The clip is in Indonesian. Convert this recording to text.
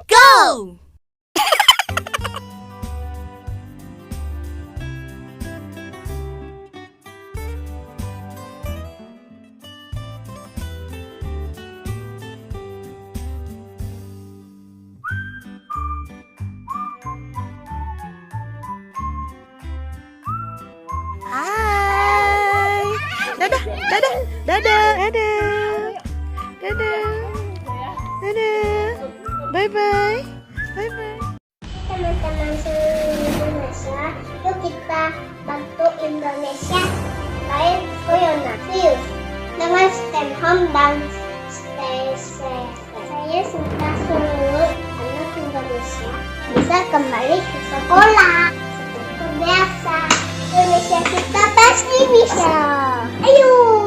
Go! Hai. Dadah, dadah, dadah, dadah. Dadah. Dadah. Bye bye. Bye bye. Teman-teman seluruh Indonesia, yuk kita bantu Indonesia lain corona virus dengan stay home dan stay safe. Saya minta seluruh anak Indonesia bisa kembali ke sekolah seperti biasa. Indonesia kita pasti bisa. Ayo.